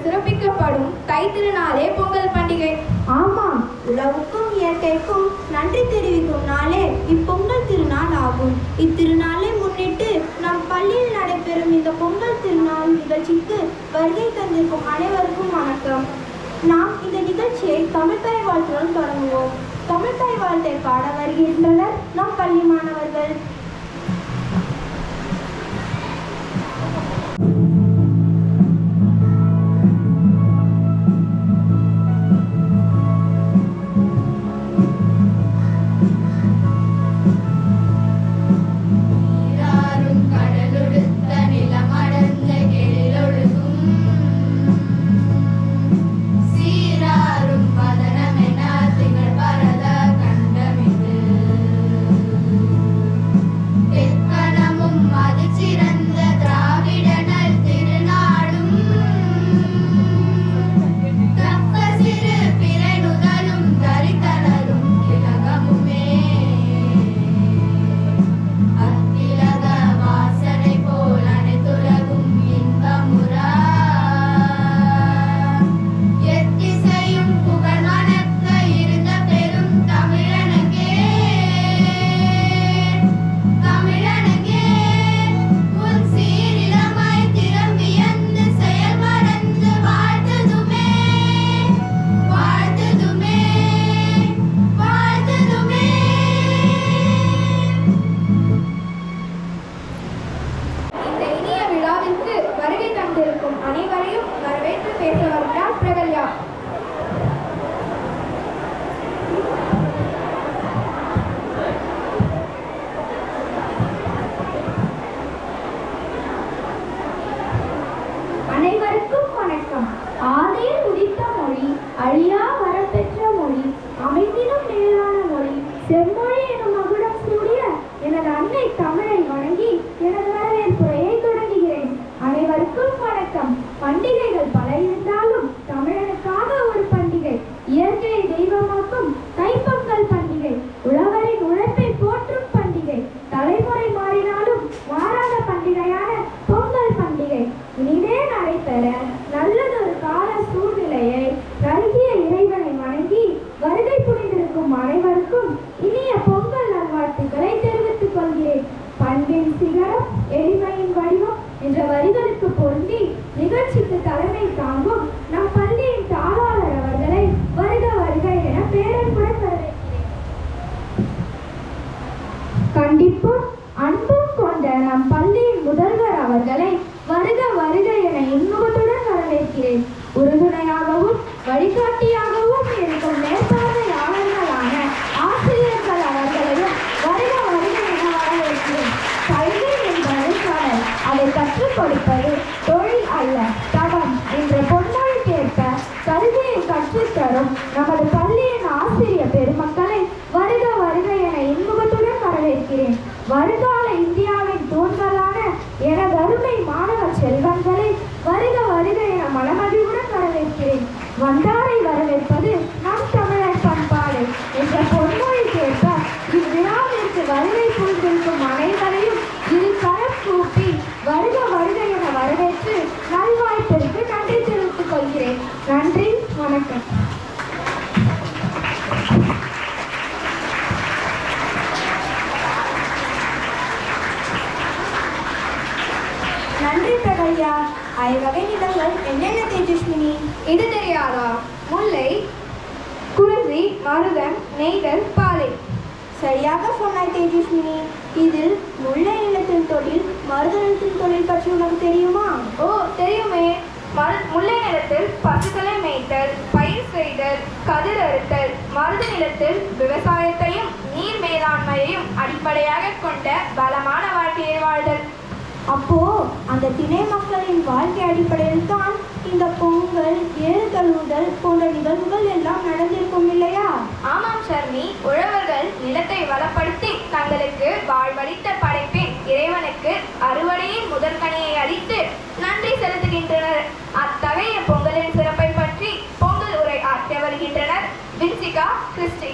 சிறப்பிக்கப்படும் தை திருநாளே பொங்கல் பண்டிகை. ஆமாம், உழவுக்கும் இயற்கைக்கும் நன்றி தெரிவிக்கும் நாளே இப்பொங்கல் திருநாள் ஆகும். இத்திருநாளை முன்னிட்டு நம் பள்ளியில் நடைபெறும் இந்த பொங்கல் திருநாள் நிகழ்ச்சிக்கு வருகை தந்திருக்கும் அனைவருக்கும் வணக்கம். நாம் இந்த நிகழ்ச்சியை தமிழ் தாய் வாழ்த்துடன் தொடங்குவோம். தமிழ் தாய் வாழ்த்தை பாட வருகின்றனர் நம் பள்ளி மாணவர்கள். அனைவரையும் வரவேற்று பேச வருகிறார் பிரகல்யா. அனைவருக்கும் வணக்கம். ஆதியில் உதித்த மொழி, அழியா வரப்பெற்ற மொழி, அமைந்திடும் மேலான மொழி, செம்மொழி எனும் மகுடம் சூடிய எனது அன்னை தமிழை வணங்கி எனது வரவேற்புரையை தொடங்குகிறேன். அனைவருக்கும் வணக்கம். பண்டிகைகள் பல இருந்தாலும் தமிழனுக்காக ஒரு பண்டிகை, இயற்கையை தெய்வமாக்கும் தைப்பொங்கல் பண்டிகை, உழவரின் உழைப்பை போற்றும் பண்டிகை, தலைமுறை மாறினாலும் மாறாத பண்டிகையான பொங்கல் பண்டிகை இனிதே நடைபெற நல்லதொரு கால சூழ்நிலையை நல்கிய இறைவனை வணங்கி வருகை புரிந்திருக்கும் அனைவருக்கும் இனிய பொங்கல் நல்வாழ்த்துக்களை தெரிவித்துக் கொள்கிறேன். பண்பின் சிகரம் எளிமையின் வடிவம் என்ற வரிகளுக்கு பொருந்தி நிகழ்ச்சிக்கு தலைமை தாங்கும் நம் பள்ளியின் தாளாளர் அவர்களை வருக வருக என பேரன்புடன் வரவேற்கிறேன். கண்டிப்பும் அன்பும் கொண்ட நம் பள்ளியின் முதல்வர் அவர்களை வருக வருக என இன்முகத்துடன் வரவேற்கிறேன். உறுதுணையாகவும் வழிகாட்டியாகவும் இருக்கும் மேற்பார்வையாளர்களான ஆசிரியர்கள் அவர்களையும் வருக வருக என வரவேற்கிறேன். கல்வி என்பது கடல், அதை கற்றுக் கொடுப்பது தொழில் அல்ல தவம் என்ற பொன்மொழிக்கேற்ப கல்வியை கற்றுத்தரும் நமது பள்ளியின் ஆசிரியர் பெருமக்களை வருக வருக என இன்முகத்துடன் வரவேற்கிறேன். வருங்கால இந்தியாவின் தூண்களான எனது அருமை மாணவ செல்வங்களை வருக வருக என மனமகிழ்வுடன் வரவேற்கிறேன். வந்தாரை வரவேற்பது நம் தமிழர் பண்பாடு என்ற பொன்மொழிக்கேற்ப இவ்விழாவிற்கு வருகை புரிந்திருக்கும் அனைவரையும் இரு கரம் கூப்பி வருக வருக என வரவேற்று நல்வாய்ப்பிற்கு நன்றி தெரிவித்துக் கொள்கிறேன். நன்றி, வணக்கம். நன்றி பிரகல்யா. ஐவகை நிலங்கள் என்னென்ன தேஜஸ்வினி? இது தெரியாதா? முல்லை, குறிஞ்சி, மருதம், நெய்தல், பாலை. சரியாக சொன்னாய் தேஜஸ்வினி. இதில் முல்லை நிலத்தின் தொழில் மருத நிலத்தின் தொழில் பற்றி உனக்கு தெரியுமா? ஓ, தெரியுமே. முல்லை நிலத்தில் பசுக்களை மேய்த்தல், பயிர் செய்தல், கதிர் அறுத்தல், மருத நிலத்தில் விவசாயத்தையும் நீர் மேலாண்மையையும் அடிப்படையாக கொண்ட பலமான வாழ்க்கையை வாழ்தல். அப்போ அந்த திணை மக்களின் வாழ்க்கை அடிப்படையில் தான் இந்த பொங்கல், ஏறு தழுவுதல் போன்ற நிகழ்வுகள் எல்லாம் நடந்திருக்கும் இல்லையா? ஆமாம் ஷர்மி. உழவர்கள் நிலத்தை வளப்படுத்தி தங்களுக்கு வாழ்வளித்த படைப்பின் இறைவனுக்கு அறுவடையின் முதற்கனியை அளித்து நன்றி செலுத்துகின்றனர். அத்தகைய பொங்கலின் சிறப்பை பற்றி பொங்கல் உரை ஆற்ற வருகின்றனர் வின்சிகா, கிறிஸ்டி.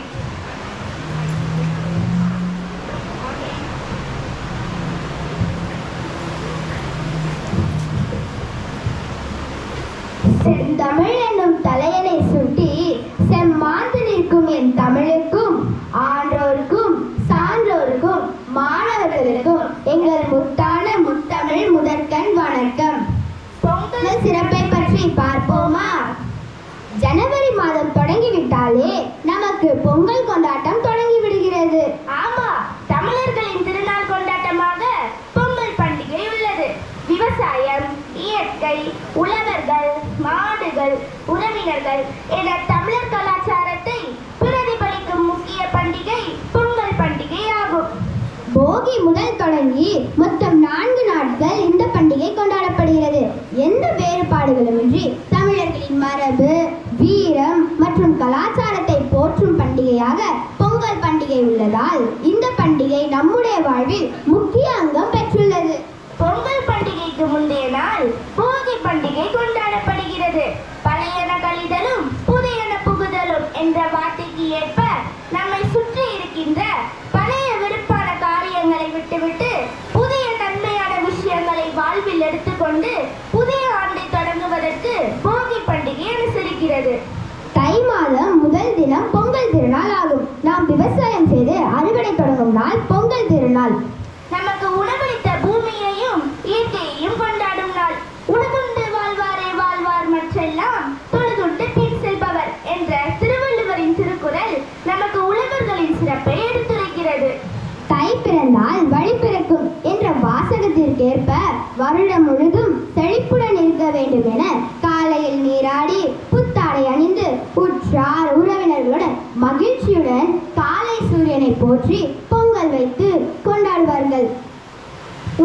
செந்தமிழ் என்னும் தலையணை சுட்டி செம்மாந்து நிற்கும் என் தமிழுக்கும் ஆன்றோருக்கும் சான்றோருக்கும் மாணவர்களுக்கும் எங்கள் முத்தான முத்தமிழ் முதற்கண் வணக்கம். பொங்கல் சிறப்பை பற்றி பார்ப்போமா? ஜனவரி மாதம் தொடங்கிவிட்டாலே நமக்கு பொங்கல் கொண்டாட்டம் தொடங்கி விடுகிறது. ஆமா, தமிழர்களின் திருநாள் கொண்டாட்டமாக பொங்கல் பண்டிகை உள்ளது. விவசாயம், இயற்கை, உழவர்கள், மாடுகள், உறவினர்கள் என தமிழர் கலாச்சாரத்தை பிரதிபலிக்கும் முக்கிய பண்டிகை பொங்கல் பண்டிகை ஆகும். போகி முதல் தொடங்கி மொத்தம் 4 நாட்கள் இந்த பண்டிகை கொண்டாடப்படுகிறது. எந்த வேறுபாடுகளுமின்றி தமிழர்களின் மரபு, வீரம் மற்றும் கலாச்சாரத்தை போற்றும் பண்டிகையாக பொங்கல் பண்டிகை உள்ளதால் இந்த பண்டிகை நம்முடைய வாழ்வில் முக்கிய அங்கம் பெற்றுள்ளது. பொங்கல் பண்டிகைக்கு முந்தைய நாள் போகி பண்டிகை கொண்டாடப்படுகிறது. பழையன கழிதலும் புதியன புகுதலும் என்ற வார்த்தைக்கு ஏற்ப நம்மை சுற்றி இருக்கின்ற பழைய வெறுப்பான காரியங்களை விட்டுவிட்டு புதிய நன்மையான விஷயங்களை வாழ்வில் எடுத்துக்கொண்டு புதிய ஆண்டை தொடங்குவதற்கு போகி பண்டிகை அனுசரிக்கிறது. தை மாதம் முதல் தினம் பொங்கல் திருநாள் ஆகும். நாம் விவசாயம் செய்து அறுவடை தொடங்கும் நாள் பொங்கல் திருநாள். நமக்கு உணவளித்த பூமியையும் இயற்கையையும் கொண்டாடும் நாள். உணவுண்டு வாழ்வாரே வாழ்வார் மற்றெல்லாம் தொழுதுண்டு பின் செல்பவர் என்ற திருவள்ளுவரின் திருக்குறள் நமக்கு உழவர்களின் சிறப்பை எடுத்துரைக்கிறது. தை பிறந்தால் வழி பிறக்கும் என்ற வாசகத்திற்கேற்ப வருடம் முழுதும் செழிப்புடன் இருக்க வேண்டும் என காலையில் நீராடி புத்தாடை அணிந்து உற்றார் உறவினர்களுடன் மகிழ்ச்சியுடன் காலை சூரியனை போற்றி பொங்கல் வைத்து கொண்டாடுவார்கள்.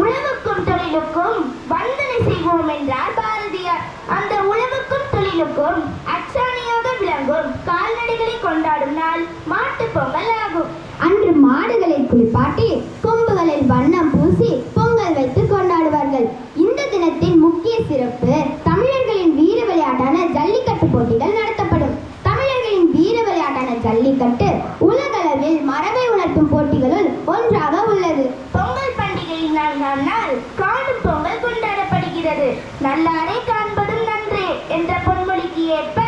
உழவுக்கும் தொழிலுக்கும் வந்தனை செய்வோம் என்றார் பாரதியார். அந்த உழவுக்கும் தொழிலுக்கும் அச்சாணியாக விளங்கும் கால்நடைகளை கொண்டாடும் நாள் மாட்டு பொங்கல் ஆகும். அன்று மாடுகளை குளிப்பாட்டி கொம்புகளில் வண்ணம் பூசி பொங்கல் வைத்து கொண்டாடுவார்கள். இந்த தினத்தின் முக்கிய சிறப்பு தமிழர்களின் வீர விளையாட்டான ஜல்லிக்கட்டு போட்டிகள் நடத்தப்படும். தமிழர்களின் வீர விளையாட்டான ஜல்லிக்கட்டு உலகளவில் மரபை உணர்த்தும் போட்டிகளுள் ஒன்றாக உள்ளது. பொங்கல் பண்டிகையின் 4ஆம் நாள் காணும் பொங்கல் கொண்டாடப்படுகிறது. நல்லாரை காண்பதும் நன்றே என்ற பொன்மொழிக்கு ஏற்ப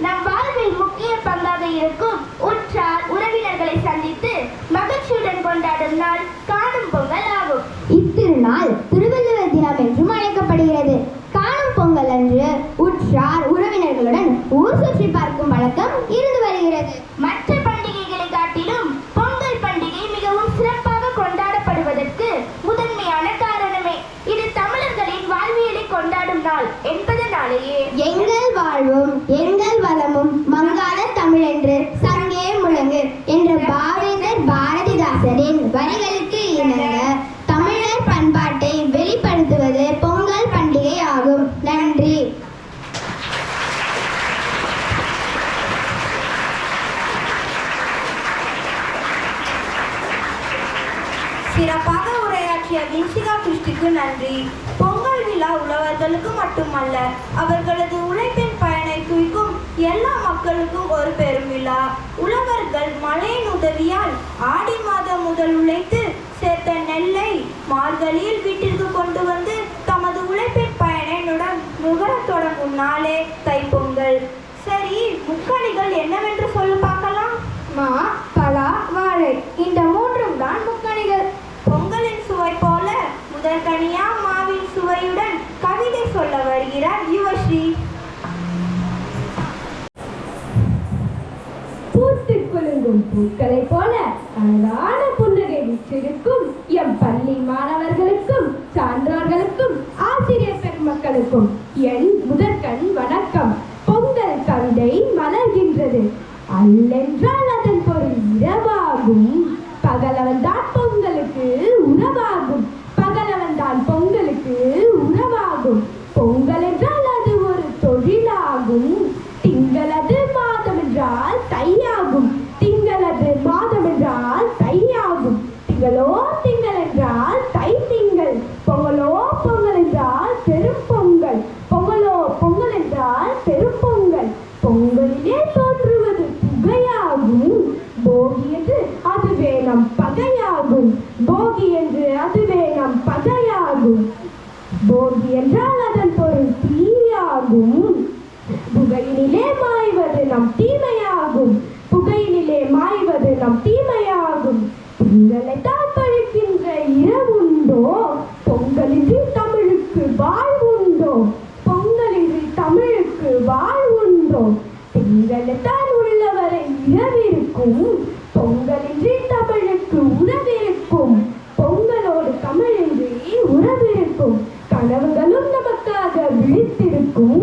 நம் வாழ்வில் முக்கிய பங்காக இருக்கும் உற்றார் உறவினர்களை சந்தித்து மகிழ்ச்சியுடன் கொண்டாடும் நாள் காணும் பொங்கல் ஆகும். இத்திருநாள் திருவள்ளுவர் தினம் என்றும் அழைக்கப்படுகிறது. காணும் பொங்கல் அன்று உற்றார் உறவினர்களுடன் ஊர் சுற்றி பார்க்கும் வழக்கம் இருந்து வருகிறது. மற்ற பண்டிகைகளை காட்டிலும் பொங்கல் பண்டிகை மிகவும் சிறப்பாக கொண்டாடப்படுவதற்கு முதன்மையான காரணமே இது தமிழர்களின் வாழ்வியலை கொண்டாடும் நாள் என்பதனாலேயே. எங்கள் வாழ்வும் எங்கள் வளமும் மங்காத தமிழென்று சங்கே முழங்கு என்ற பாவேந்தர் பாரதிதாசனின் வரிகளுக்கு இணங்க தமிழர் பண்பாட்டை வெளிப்படுத்துவது பொங்கல் பண்டிகை ஆகும். நன்றி. சிறப்பாக உரையாற்றிய வின்சிகா கிறிஸ்டிக்கு நன்றி. பொங்கல் விழா உழவர்களுக்கு மட்டுமல்ல, அவர்களது உழைப்பின் பயனை குறிக்கும் எல்லா மக்களுக்கும் ஒரு பெரும் விழா. உழவர்கள் மழையின் உதவியால் ஆடி மாதம் முதல் உழைத்து சேர்த்த நெல்லை மார்கழியில் வீட்டிற்கு கொண்டு வந்து தமது உழைப்பின் பயனை நுகரத் தொடங்கும் நாளே தைப்பொங்கல். சரி, முக்கணிகள் என்னவென்று சொல்லு பார்க்கலாம். மா, பலா, வாழை இந்த 3ம் தான் முக்கணிகள். பொங்கலின் சுவை போல முதல் கனியா மாவின் சுவையுடன் கவிதை சொல்ல வருகிறார் யுவஸ்ரீ. பூத்து குலுங்கும் பூக்களை போல அழகான புன்னகை வீற்றிருக்கும் எம் பள்ளி மாணவர்களுக்கும் சான்றோர்களுக்கும் ஆசிரியர் பெருமக்களுக்கும் என் முதற்கண் வணக்கம். பொங்கல் கவிதை மலர்கின்றது. அல்லென்றால் அதன் பொருள் இரவாகும். பகலவன் தான் பொங்கலுக்கு உறவாகும். பகலவன் தான் பொங்கலுக்கு உறவாகும். பொங்கல் என்றால் அது ஒரு தொழிலாகும். திங்களது மாதம் என்றால் தையாகும். திங்களது மாதம் என்றால் தையாகும். திங்களோ திங்கள் என்றால் தை திங்கள். பொங்கலோ பொங்கல் என்றால் பெரும் பொங்கல். பொங்கலோ பொங்கல் என்றால் பெரும் பொங்கல். பொங்கலிலே தோன்றுவது புகையாகும். போகி என்று அதுவே நம் பகையாகும். போகி என்று அதுவே நம் பகையாகும். போகி என்றால் அதன் பொருள் தீயாகும். புகையினிலே மாய்வது நம் தீமையாகும், புகையினிலே மாய்வது நம் தீமையாகும். திங்களை தான் பழிக்கின்ற இரவுண்டோ, பொங்கலின்றி தமிழுக்கு வாழ்வுண்டோ, பொங்கலின்றி தமிழுக்கு வாழ்வுண்டோ. திங்களைத்தான் உள்ளவரை இரவிருக்கும், பொங்கலின்றி தமிழுக்கு உறவிருக்கும், பொங்கலோடு தமிழின்றி உறவிருக்கும். கனவுகளும் நமக்காக விழித்திருக்கும்,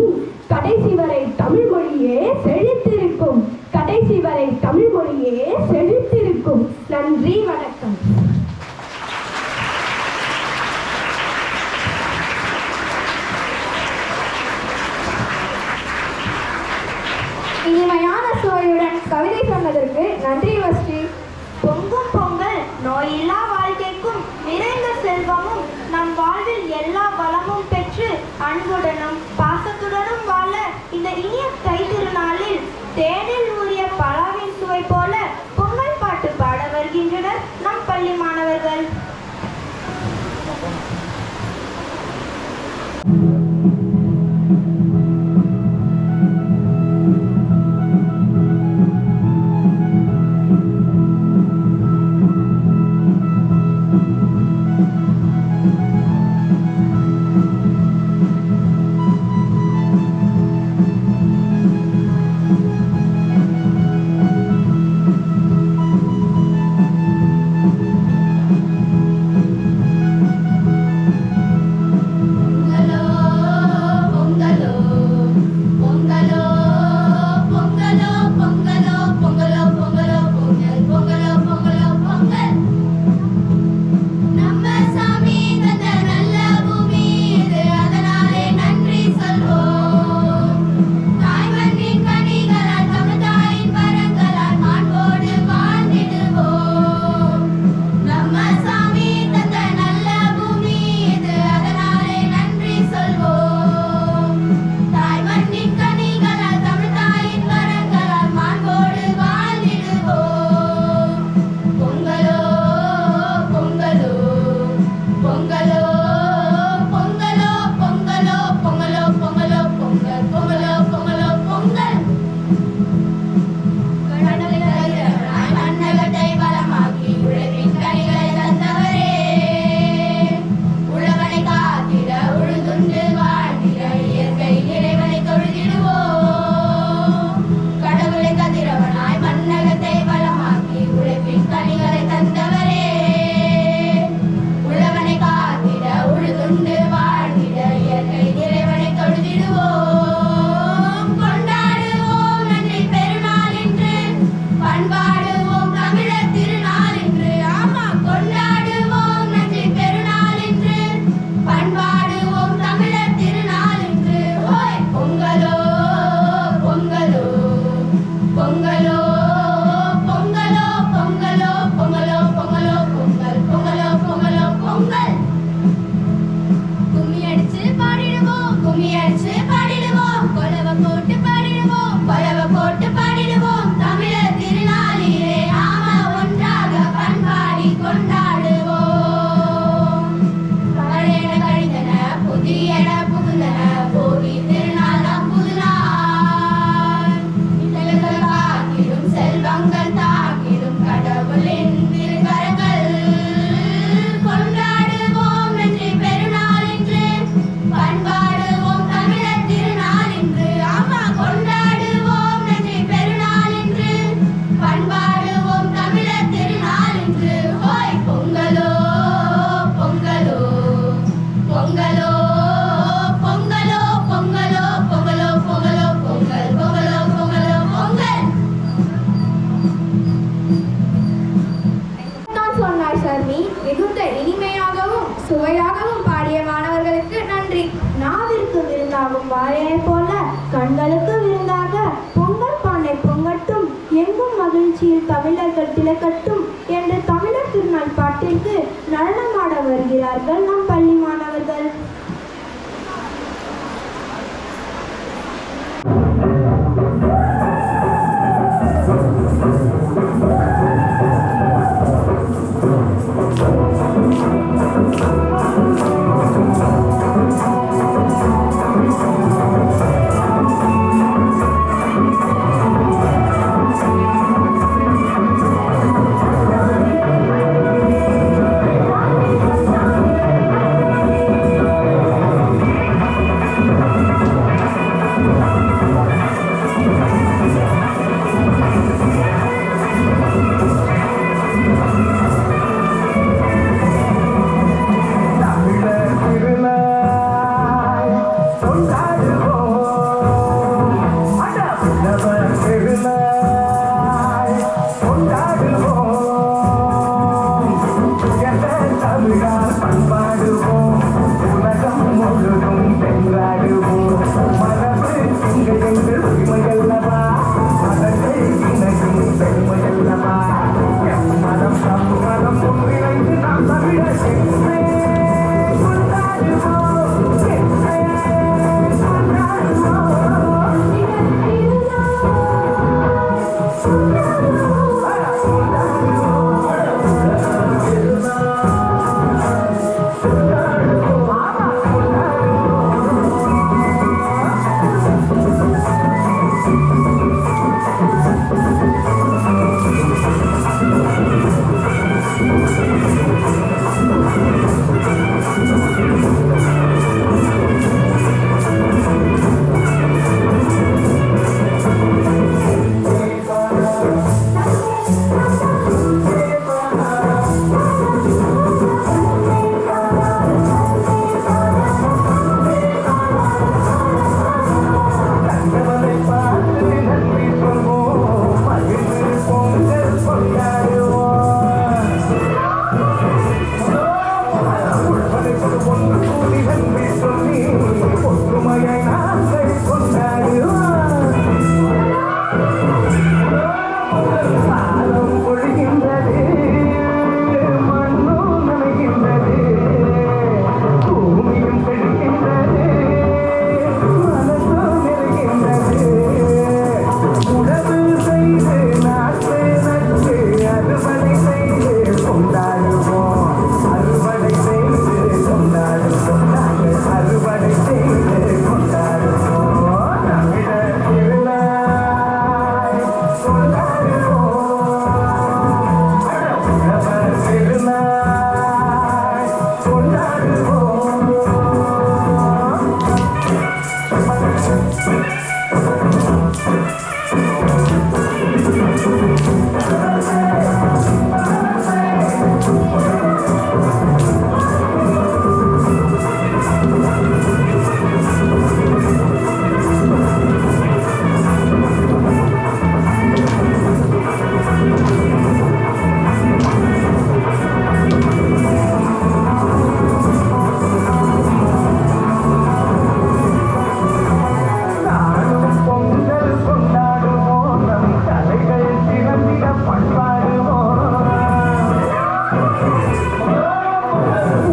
கடைசி வரை தமிழ் மொழியே செழித்திருக்கும், கடைசி வரை தமிழ் மொழியே செழித்திருக்கும். நன்றி, வணக்கம். இனிமையான சுவையுடன் கவிதை சொன்னதற்கு நன்றி வஸ்ரீ. பொங்கும் பொங்கல் நோயில்லா வாழ்க்கைக்கும் நிறைந்த செல்வமும் நம் வாழ்வில் எல்லா வளமும் பெற்று அன்புடனும் பாசத்துடனும் வாழ இந்த இனிய தைத்திருநாளில் தேனில் ஊறிய பலாவின் சுவை போல பொங்கல் பாட்டு பாட வருகின்றனர் நம் பள்ளி மாணவர்கள். வாழையை போல கண்களுக்கு விருந்தாக பொங்கல் பானை பொங்கட்டும், எங்கும் மகிழ்ச்சியில் தமிழர்கள் திலக்கட்டும் என்று தமிழர் திருநாள் பாட்டிற்கு நடனமாட வருகிறார்கள் நம் பள்ளி மாணவர்கள்.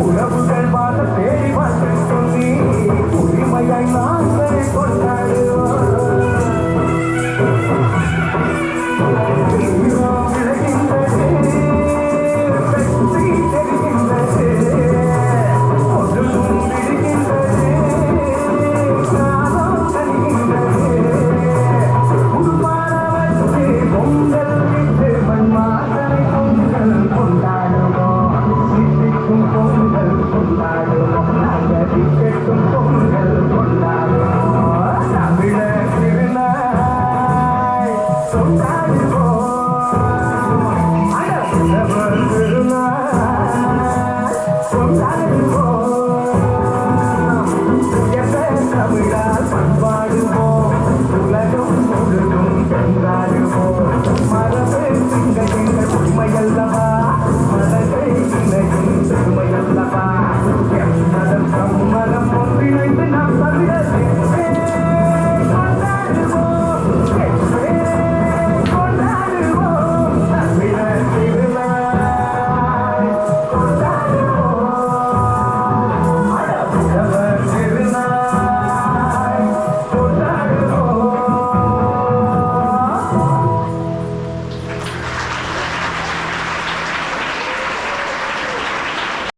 உறவு